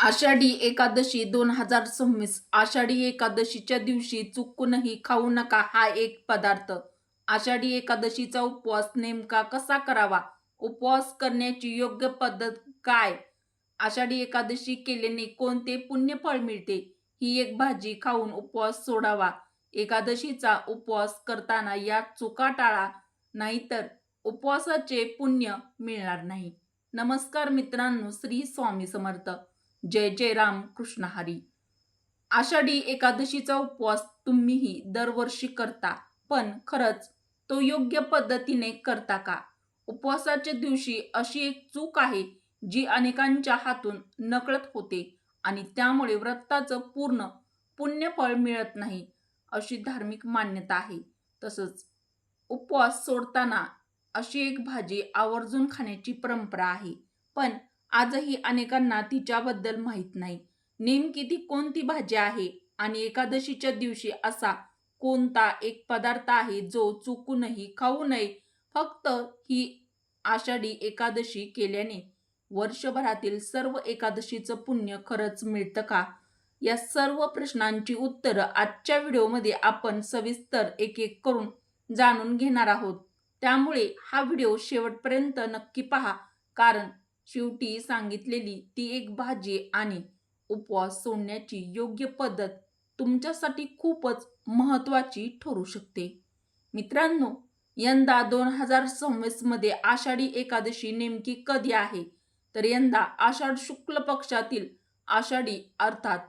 आषाढी एकादशी 2026 आषाढी एकादशीच्या दिवशी चुकूनही खाऊ नका हा एक पदार्थ. आषाढी एकादशीचा उपवास नेमका कसा करावा? उपवास करण्याची योग्य पद्धत काय? आषाढी एकादशी केल्याने कोणते पुण्यफळ मिळते? ही एक भाजी खाऊन उपवास सोडावा. एकादशीचा उपवास करताना या चुका टाळा, नाहीतर उपवासाचे पुण्य मिळणार नाही. नमस्कार मित्रांनो, श्री स्वामी समर्थ. जय जय राम कृष्ण हरी. आषाढी एकादशीचा उपवास तुम्हीही दरवर्षी करता, पण खरंच तो योग्य पद्धतीने करता का? उपवासाच्या दिवशी अशी एक चूक आहे जी अनेकांच्या हातून नकळत होते आणि त्यामुळे व्रताचं पूर्ण पुण्यफळ मिळत नाही, अशी धार्मिक मान्यता आहे. तसंच उपवास सोडताना अशी एक भाजी आवर्जून खाण्याची परंपरा आहे, पण आजही अनेकांना तिच्याबद्दल माहीत नाही. नेमकी ती कोणती भाजी आहे आणि एकादशीच्या दिवशी असा कोणता एक पदार्थ आहे जो चुकूनही खाऊ नये? फक्त ही आषाढी एकादशी केल्याने वर्षभरातील सर्व एकादशीचं पुण्य खरंच मिळतं का? या सर्व प्रश्नांची उत्तरं आजच्या व्हिडिओमध्ये आपण सविस्तर एक एक करून जाणून घेणार आहोत. त्यामुळे हा व्हिडिओ शेवटपर्यंत नक्की पहा, कारण शेवटी सांगितलेली ती एक भाजी आणि उपवास सोडण्याची योग्य पद्धत तुमच्यासाठी खूपच महत्त्वाची ठरू शकते. मित्रांनो, यंदा 2026 मध्ये आषाढी एकादशी नेमकी कधी आहे? तर यंदा आषाढ शुक्ल पक्षातील आषाढी अर्थात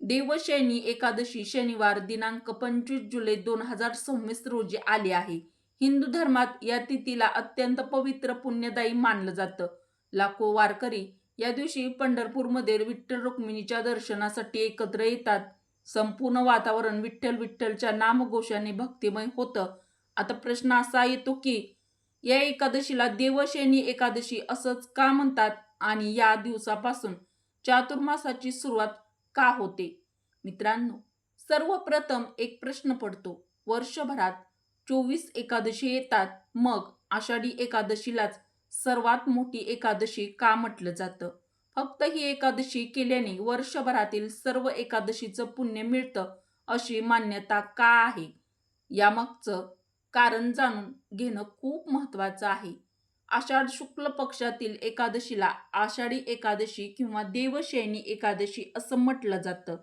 देवशयनी एकादशी शनिवार दिनांक 25 जुलै 2026 रोजी आली आहे. हिंदू धर्मात या तिथीला अत्यंत पवित्र पुण्यदायी मानलं जातं. लाखो वारकरी या दिवशी पंढरपूरमध्ये विठ्ठल रुक्मिणीच्या दर्शनासाठी एकत्र येतात. संपूर्ण वातावरण विठ्ठल विठ्ठलच्या नामघोषाने भक्तिमय होतं. आता प्रश्न असा येतो की या एकादशीला देवशयनी एकादशी असंच का म्हणतात आणि या दिवसापासून चातुर्मासाची सुरुवात का होते? मित्रांनो, सर्वप्रथम एक प्रश्न पडतो. वर्षभरात 24 एकादशी येतात, मग आषाढी एकादशीलाच सर्वात मोठी एकादशी का म्हटलं जातं? फक्त ही एकादशी केल्याने वर्षभरातील सर्व एकादशीचं पुण्य मिळतं अशी मान्यता का आहे? यामागचं कारण जाणून घेणं खूप महत्त्वाचं आहे. आषाढ शुक्ल पक्षातील एकादशीला आषाढी एकादशी किंवा देवशयनी एकादशी असं म्हटलं जातं.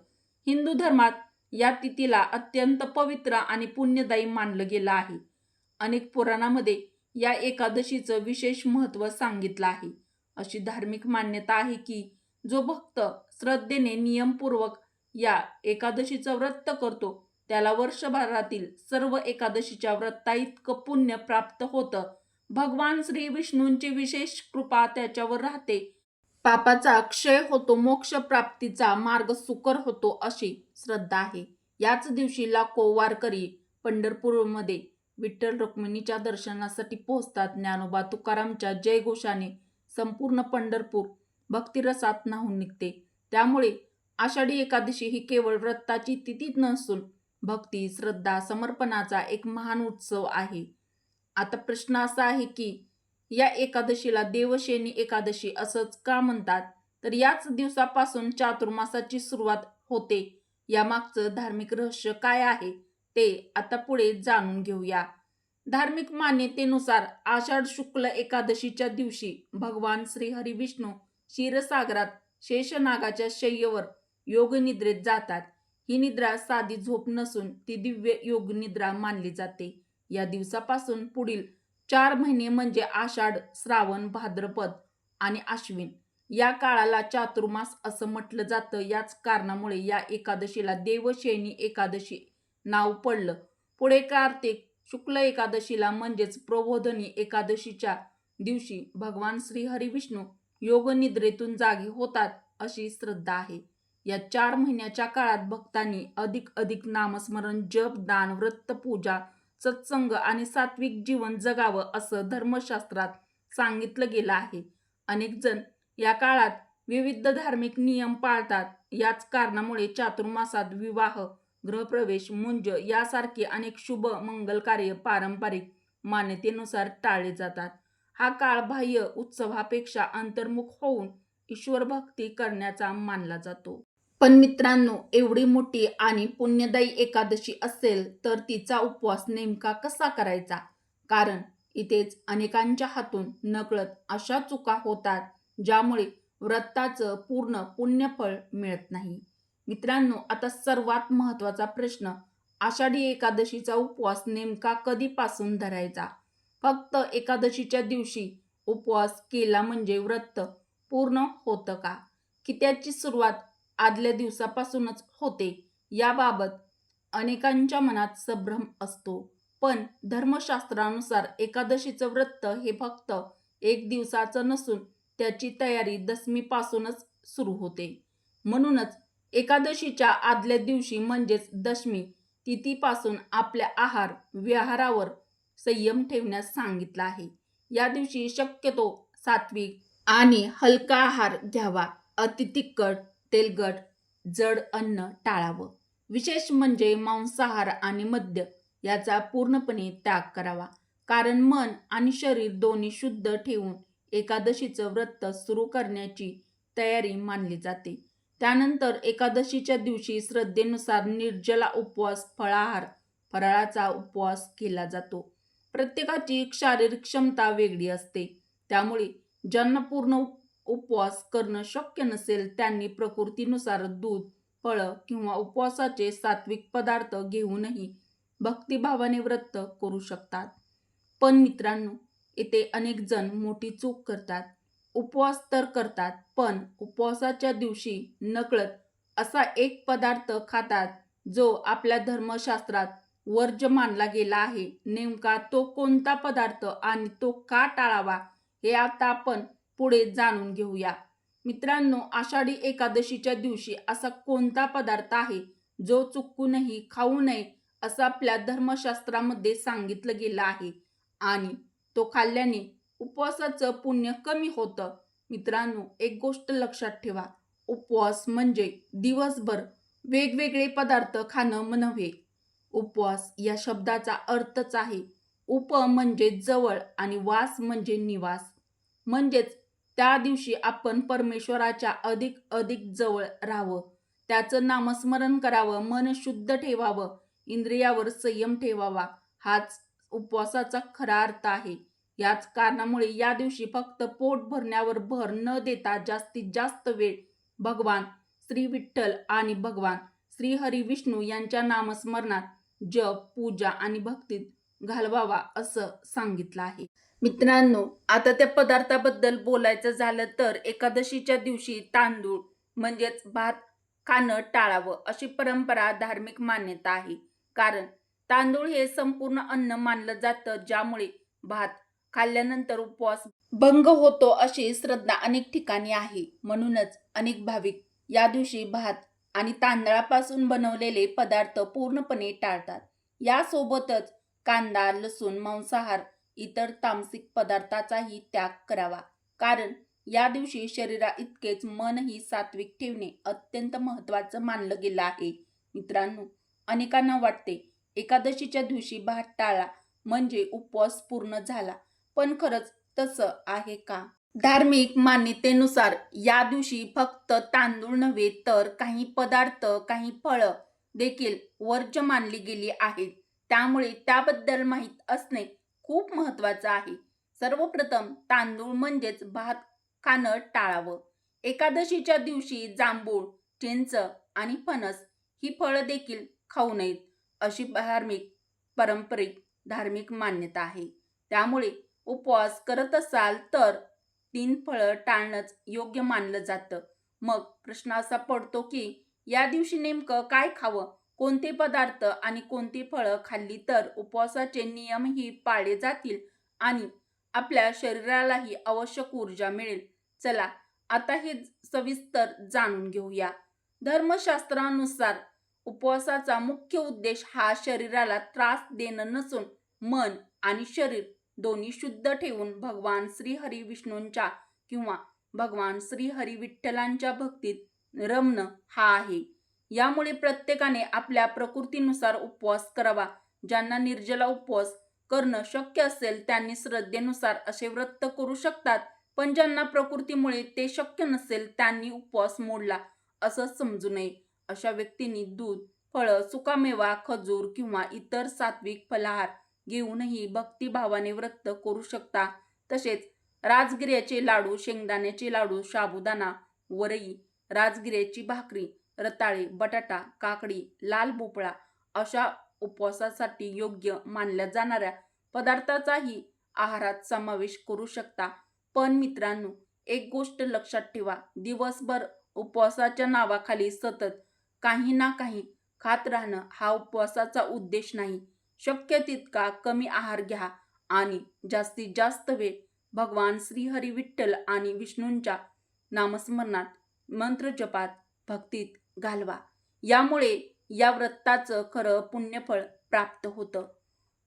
हिंदू धर्मात या तिथीला अत्यंत पवित्र आणि पुण्यदायी मानलं गेलं आहे. अनेक पुराणामध्ये या एकादशीचं विशेष महत्त्व सांगितलं आहे. अशी धार्मिक मान्यता आहे की जो भक्त श्रद्धेने नियमपूर्वक या एकादशीचं व्रत करतो त्याला वर्षभरातील सर्व एकादशीच्या व्रताइतकं पुण्य प्राप्त होतं. भगवान श्री विष्णूंची विशेष कृपा त्याच्यावर राहते. पापाचा क्षय होतो, मोक्ष प्राप्तीचा मार्ग सुकर होतो, अशी श्रद्धा आहे. याच दिवशी लाखो वारकरी पंढरपूरमध्ये विठ्ठल रुक्मिणीच्या दर्शनासाठी पोहोचतात. ज्ञानोबा तुकारामच्या जयघोषाने संपूर्ण पंढरपूर भक्तिरसात न्हाऊन निघते. त्यामुळे आषाढी एकादशी ही केवळ व्रताची तिथी नसून भक्ती, श्रद्धा, समर्पणाचा एक महान उत्सव आहे. आता प्रश्न असा आहे की या एकादशीला देवशयनी एकादशी असंच का म्हणतात? तर याच दिवसापासून चातुर्मासाची सुरुवात होते. यामागचं धार्मिक रहस्य काय आहे ते आता पुढे जाणून घेऊया. धार्मिक मान्यतेनुसार आषाढ शुक्ल एकादशीच्या दिवशी भगवान श्री हरी विष्णू क्षीरसागरात शेषनागाच्या शय्येवर योगनिद्रेत जातात. ही निद्रा साधी झोप नसून ती दिव्य योगनिद्रा मानली जाते. या दिवसापासून पुढील 4 महिने म्हणजे आषाढ, श्रावण, भाद्रपद आणि आश्विन या काळाला चातुर्मास असं म्हटलं जातं. याच कारणामुळे या एकादशीला देवशयनी एकादशी नाव पडलं. पुढे कार्तिक शुक्ल एकादशीला म्हणजेच प्रबोधिनी एकादशीच्या दिवशी भगवान श्री हरी विष्णू योगनिद्रेतून जागे होतात अशी श्रद्धा आहे. या 4 महिन्याच्या काळात भक्तांनी अधिक नामस्मरण, जप, दान, व्रत, पूजा, सत्संग आणि सात्विक जीवन जगावं असं धर्मशास्त्रात सांगितलं गेलं आहे. अनेक जण या काळात विविध धार्मिक नियम पाळतात. याच कारणामुळे चातुर्मासात विवाह, गृहप्रवेश, मुंज यासारखे अनेक शुभ मंगल कार्य पारंपरिक मान्यतेनुसार टाळले जातात. हा काळ बाह्य उत्सवापेक्षा अंतर्मुख होऊन ईश्वर भक्ती करण्याचा मानला जातो. पण मित्रांनो, एवढी मोठी आणि पुण्यदायी एकादशी असेल तर तिचा उपवास नेमका कसा करायचा? कारण इथेच अनेकांच्या हातून नकळत अशा चुका होतात ज्यामुळे व्रताचं पूर्ण पुण्यफळ मिळत नाही. मित्रांनो, आता सर्वात महत्त्वाचा प्रश्न, आषाढी एकादशीचा उपवास नेमका कधीपासून धरायचा? फक्त एकादशीच्या दिवशी उपवास केला म्हणजे व्रत पूर्ण होतं का? की त्याची सुरुवात आदल्या दिवसापासूनच होते? याबाबत अनेकांच्या मनात संभ्रम असतो. पण धर्मशास्त्रानुसार एकादशीचं व्रत हे फक्त एक दिवसाचं नसून त्याची तयारी दशमीपासूनच सुरू होते. म्हणूनच एकादशीच्या आदल्या दिवशी म्हणजेच दशमी तिथीपासून आपल्या आहार विहारावर संयम ठेवण्यास सांगितलं आहे. या दिवशी शक्यतो सात्विक आणि हलका आहार घ्यावा. अति तिखट, तेलकट, जड अन्न टाळावं. विशेष म्हणजे मांसाहार आणि मद्य याचा पूर्णपणे त्याग करावा. कारण मन आणि शरीर दोन्ही शुद्ध ठेवून एकादशीचं व्रत सुरू करण्याची तयारी मानली जाते. त्यानंतर एकादशीच्या दिवशी श्रद्धेनुसार निर्जला उपवास, फळाहार, फराळाचा उपवास केला जातो. प्रत्येकाची शारीरिक क्षमता वेगळी असते. त्यामुळे ज्यांना पूर्ण उपवास करणं शक्य नसेल त्यांनी प्रकृतीनुसार दूध, फळं किंवा उपवासाचे सात्विक पदार्थ घेऊनही भक्तिभावाने व्रत करू शकतात. पण मित्रांनो, इथे अनेक जण मोठी चूक करतात. उपवास तर करतात, पण उपवासाच्या दिवशी नकळत असा एक पदार्थ खातात जो आपल्या धर्मशास्त्रात वर्ज्य मानला गेला आहे. नेमका तो कोणता पदार्थ आणि तो का टाळावा हे आता आपण पुढे जाणून घेऊया. मित्रांनो, आषाढी एकादशीच्या दिवशी असा कोणता पदार्थ आहे जो चुकूनही खाऊ नये असं आपल्या धर्मशास्त्रामध्ये सांगितलं गेलं आहे आणि तो खाल्ल्याने उपवासाचं पुण्य कमी होतं? मित्रांनो, एक गोष्ट लक्षात ठेवा, उपवास म्हणजे दिवसभर वेगवेगळे पदार्थ खाणं नव्हे. उपवास या शब्दाचा अर्थच आहे उप म्हणजे जवळ आणि वास म्हणजे निवास. म्हणजेच त्या दिवशी आपण परमेश्वराच्या अधिक अधिक जवळ राहावं, त्याचं नामस्मरण करावं, मन शुद्ध ठेवावं, इंद्रियावर संयम ठेवावा. हाच उपवासाचा खरा अर्थ आहे. याच कारणामुळे या दिवशी फक्त पोट भरण्यावर भर न देता जास्तीत जास्त वेळ भगवान श्री विठ्ठल आणि भगवान श्री हरी विष्णू यांच्या नामस्मरणात, जप, पूजा आणि भक्तीत घालवावा असं सांगितलं आहे. मित्रांनो, आता त्या पदार्थाबद्दल बोलायचं झालं तर एकादशीच्या दिवशी तांदूळ म्हणजेच भात खाणं टाळावं अशी परंपरा, धार्मिक मान्यता आहे. कारण तांदूळ हे संपूर्ण अन्न मानलं जातं, ज्यामुळे भात खाल्ल्यानंतर उपवास भंग होतो अशी श्रद्धा अनेक ठिकाणी आहे. म्हणूनच अनेक भाविक या दिवशी भात आणि तांदळापासून बनवलेले पदार्थ पूर्णपणे टाळतात. यासोबतच कांदा, लसूण, मांसाहार, इतर तामसिक पदार्थाचाही त्याग करावा. कारण या दिवशी शरीरा इतकेच मनही सात्विक ठेवणे अत्यंत महत्त्वाचं मानलं गेलं आहे. मित्रांनो, अनेकांना वाटते एकादशीच्या दिवशी भात टाळला म्हणजे उपवास पूर्ण झाला. पण खरंच तसं आहे का? धार्मिक मान्यतेनुसार या दिवशी फक्त तांदूळ नव्हे तर काही पदार्थ, काही फळं देखील वर्ज्य मानली गेली आहेत. त्यामुळे त्याबद्दल माहीत असणे खूप महत्त्वाचं आहे. सर्वप्रथम तांदूळ म्हणजेच भात खाणं टाळावं. एकादशीच्या दिवशी जांभूळ, चिंच आणि फणस ही फळं देखील खाऊ नयेत अशी पारंपरिक धार्मिक मान्यता आहे. त्यामुळे उपवास करत असाल तर 3 फळं टाळणंच योग्य मानलं जातं. मग प्रश्न असा पडतो की या दिवशी नेमकं काय खावं? कोणते पदार्थ आणि कोणती फळं खाल्ली तर उपवासाचे नियमही पाळले जातील आणि आपल्या शरीरालाही आवश्यक ऊर्जा मिळेल? चला आता हे सविस्तर जाणून घेऊया. धर्मशास्त्रानुसार उपवासाचा मुख्य उद्देश हा शरीराला त्रास देणं नसून मन आणि शरीर दोन्ही शुद्ध ठेवून भगवान श्री हरी विष्णूंच्या किंवा भगवान श्री हरी विठ्ठलांच्या भक्तीत रमणं हा आहे. यामुळे प्रत्येकाने आपल्या प्रकृतीनुसार उपवास करावा. ज्यांना निर्जला उपवास करणं शक्य असेल त्यांनी श्रद्धेनुसार असे व्रत करू शकतात. पण ज्यांना प्रकृतीमुळे ते शक्य नसेल त्यांनी उपवास मोडला असं समजू नये. अशा व्यक्तींनी दूध, फळं, सुकामेवा, खजूर किंवा इतर सात्विक फलाहार घेऊनही भक्तिभावाने व्रत करू शकता. तसेच राजगिऱ्याचे लाडू, शेंगदाण्याचे लाडू, साबुदाणा, वरई, राजगिऱ्याची भाकरी, रताळे, बटाटा, काकडी, लाल भोपळा अशा उपवासासाठी योग्य मानल्या जाणाऱ्या पदार्थाचाही आहारात समावेश करू शकता. पण मित्रांनो, एक गोष्ट लक्षात ठेवा, दिवसभर उपवासाच्या नावाखाली सतत काही ना काही खात राहणं हा उपवासाचा उद्देश नाही. शक्य तितका कमी आहार घ्या आणि जास्तीत जास्त वेळ भगवान श्रीहरी विठ्ठल आणि विष्णूंच्या नामस्मरणात, मंत्रजपात, भक्तीत घालवा. यामुळे या व्रताचं खरं पुण्यफळ प्राप्त होतं.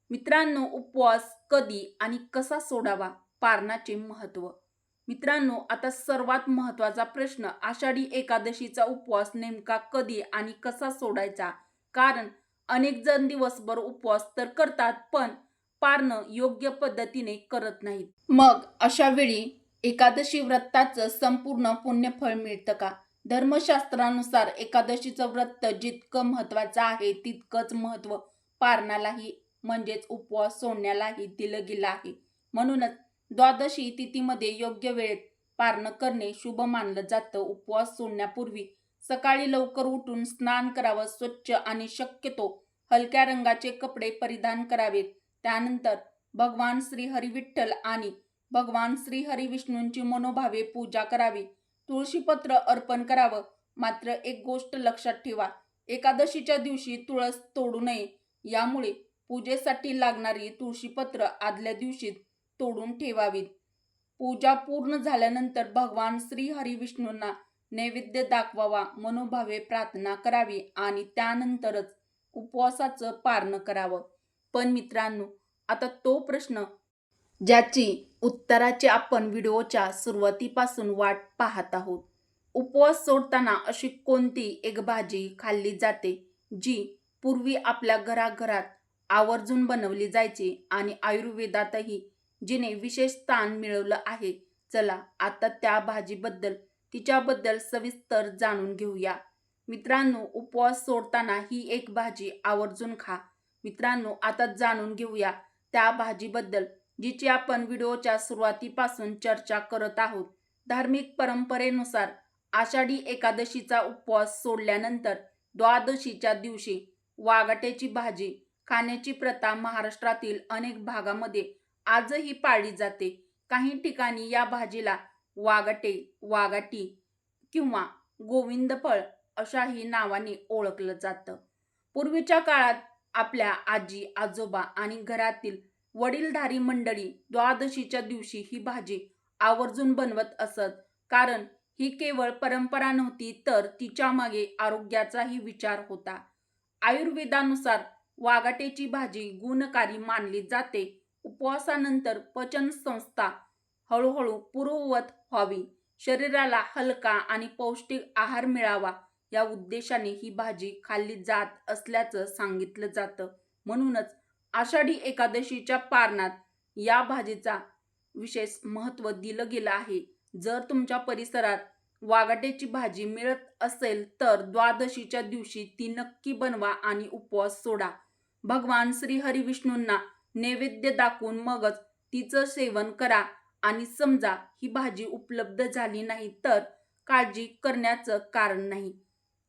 मित्रांनो, उपवास कधी आणि कसा सोडावा? पारणाचे महत्त्व. मित्रांनो, आता सर्वात महत्त्वाचा प्रश्न, आषाढी एकादशीचा उपवास नेमका कधी आणि कसा सोडायचा? कारण अनेक जण दिवसभर उपवास तर करतात, पण पारणं योग्य पद्धतीने करत नाहीत. मग अशा वेळी एकादशी व्रताचं संपूर्ण पुण्यफळ मिळतं का? धर्मशास्त्रानुसार एकादशीचं व्रत जितकं महत्त्वाचं आहे तितकंच महत्त्व पारणालाही म्हणजेच उपवास सोडण्यालाही दिलं गेलं आहे. म्हणूनच द्वादशी तिथीमध्ये योग्य वेळेत पारणं करणे शुभ मानलं जातं. उपवास सोडण्यापूर्वी सकाळी लवकर उठून स्नान करावं, स्वच्छ आणि शक्यतो हलक्या रंगाचे कपडे परिधान करावेत. त्यानंतर भगवान श्रीहरी विठ्ठल आणि भगवान श्रीहरी विष्णूंची मनोभावे पूजा करावी, तुळशीपत्र अर्पण करावं. मात्र एक गोष्ट लक्षात ठेवा, एकादशीच्या दिवशी तुळस तोडू नये. यामुळे पूजेसाठी लागणारी तुळशीपत्र आदल्या दिवशीच तोडून ठेवावीत. पूजा पूर्ण झाल्यानंतर भगवान श्रीहरी विष्णूंना नैवेद्य दाखवावा, मनोभावे प्रार्थना करावी आणि त्यानंतरच उपवासाचं पारणं करावं. पण मित्रांनो, आता तो प्रश्न ज्याची उत्तराची आपण व्हिडिओच्या सुरुवातीपासून वाट पाहत आहोत. उपवास सोडताना अशी कोणती एक भाजी खाल्ली जाते जी पूर्वी आपल्या घराघरात आवर्जून बनवली जायची आणि आयुर्वेदातही जिने विशेष स्थान मिळवलं आहे? चला आता त्या भाजीबद्दल, तिच्याबद्दल सविस्तर जाणून घेऊया. मित्रांनो, उपवास सोडताना ही एक भाजी आवर्जून खा. मित्रांनो, आता जाणून घेऊया त्या भाजीबद्दल जिची आपण व्हिडिओच्या सुरुवातीपासून चर्चा करत आहोत. धार्मिक परंपरेनुसार आषाढी एकादशीचा उपवास सोडल्यानंतर द्वादशीच्या दिवशी वाघाट्याची भाजी खाण्याची प्रथा महाराष्ट्रातील अनेक भागामध्ये आजही पाळली जाते. काही ठिकाणी या भाजीला वाघाटे, वाघाटी किंवा गोविंदफळ अशाही नावाने ओळखलं जातं. पूर्वीच्या काळात आपल्या आजी, आजोबा आणि घरातील वडीलधारी मंडळी द्वादशीच्या दिवशी ही भाजी आवर्जून बनवत असत. कारण ही केवळ परंपरा नव्हती, तर तिच्या मागे आरोग्याचाही विचार होता. आयुर्वेदानुसार वाघाट्याची भाजी गुणकारी मानली जाते. उपवासानंतर पचन संस्था हळूहळू पूर्ववत व्हावी, शरीराला हलका आणि पौष्टिक आहार मिळावा या उद्देशाने ही भाजी खाल्ली जात असल्याचं सांगितलं जातं. म्हणूनच आषाढी एकादशीच्या पारणात या भाजीचा विशेष महत्त्व दिलं गेलं आहे. जर तुमच्या परिसरात वाघाट्याची भाजी मिळत असेल तर द्वादशीच्या दिवशी ती नक्की बनवा आणि उपवास सोडा. भगवान श्रीहरी विष्णूंना नैवेद्य दाखवून मगच तिचं सेवन करा. आणि समजा ही भाजी उपलब्ध झाली नाही तर काळजी करण्याचं कारण नाही.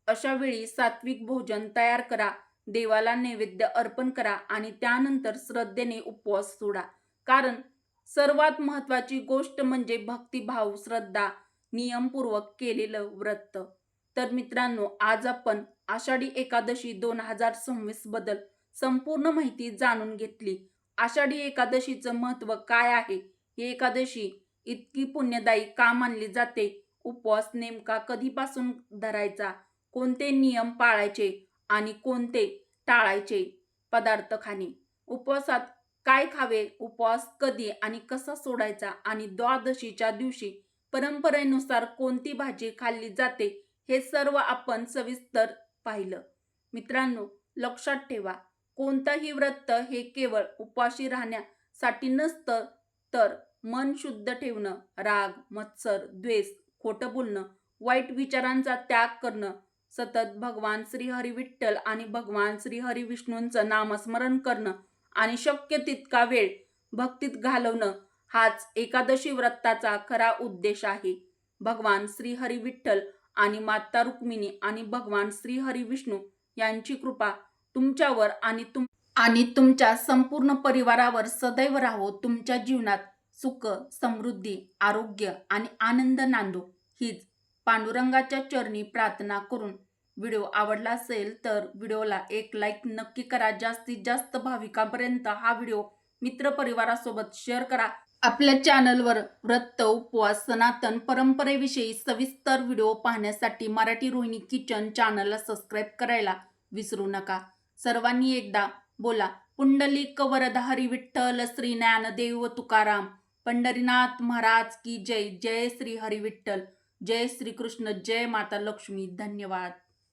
अशा वेळी सात्विक भोजन तयार करा, देवाला नैवेद्य अर्पण करा आणि त्यानंतर श्रद्धेने उपवास सोडा. कारण सर्वात महत्त्वाची गोष्ट म्हणजे भक्तिभाव, श्रद्धा, नियमपूर्वक केलेलं व्रत. तर मित्रांनो, आज आपण आषाढी एकादशी 2026 बद्दल संपूर्ण माहिती जाणून घेतली. आषाढी एकादशीचं महत्त्व काय आहे? ही एकादशी इतकी पुण्यदायी का मानली जाते? उपवास नेमका कधीपासून धरायचा? कोणते नियम पाळायचे आणि कोणते टाळायचे पदार्थ खाणे? उपवासात काय खावे? उपवास कधी आणि कसा सोडायचा? आणि द्वादशीच्या दिवशी परंपरेनुसार कोणती भाजी खाल्ली जाते? हे सर्व आपण सविस्तर पाहिलं. मित्रांनो, लक्षात ठेवा, कोणतंही व्रत हे केवळ उपाशी राहण्यासाठी नसतं, तर मन शुद्ध ठेवणं, राग, मत्सर, द्वेष, खोटं बोलणं, वाईट विचारांचा त्याग करणं, सतत भगवान श्री हरी विठ्ठल आणि भगवान श्री हरी विष्णूंचं नामस्मरण करणं आणि शक्य तितका वेळ भक्तीत घालवणं हाच एकादशी व्रताचा खरा उद्देश आहे. भगवान श्री हरी विठ्ठल आणि माता रुक्मिणी आणि भगवान श्री हरी विष्णू यांची कृपा तुमच्यावर आणि तुमच्या संपूर्ण परिवारावर सदैव राहो. तुमच्या जीवनात सुख, समृद्धी, आरोग्य आणि आनंद नांदो हीच पांडुरंगाच्या चरणी प्रार्थना करून व्हिडिओ आवडला असेल तर व्हिडिओला एक लाईक नक्की करा. जास्तीत जास्त भाविकांपर्यंत हा व्हिडिओ मित्रपरिवारासोबत शेअर करा. आपल्या चॅनलवर व्रत, उपवास, सनातन परंपरेविषयी सविस्तर व्हिडिओ पाहण्यासाठी मराठी रोहिणी किचन चॅनलला सबस्क्राईब करायला विसरू नका. सर्वांनी एकदा बोला, पुंडलिक वरद हरी विठ्ठल श्री ज्ञानदेव तुकाराम. पंढरीनाथ महाराज की जय. जय श्री हरी विठ्ठल. जय श्री कृष्ण. जय माता लक्ष्मी. धन्यवाद.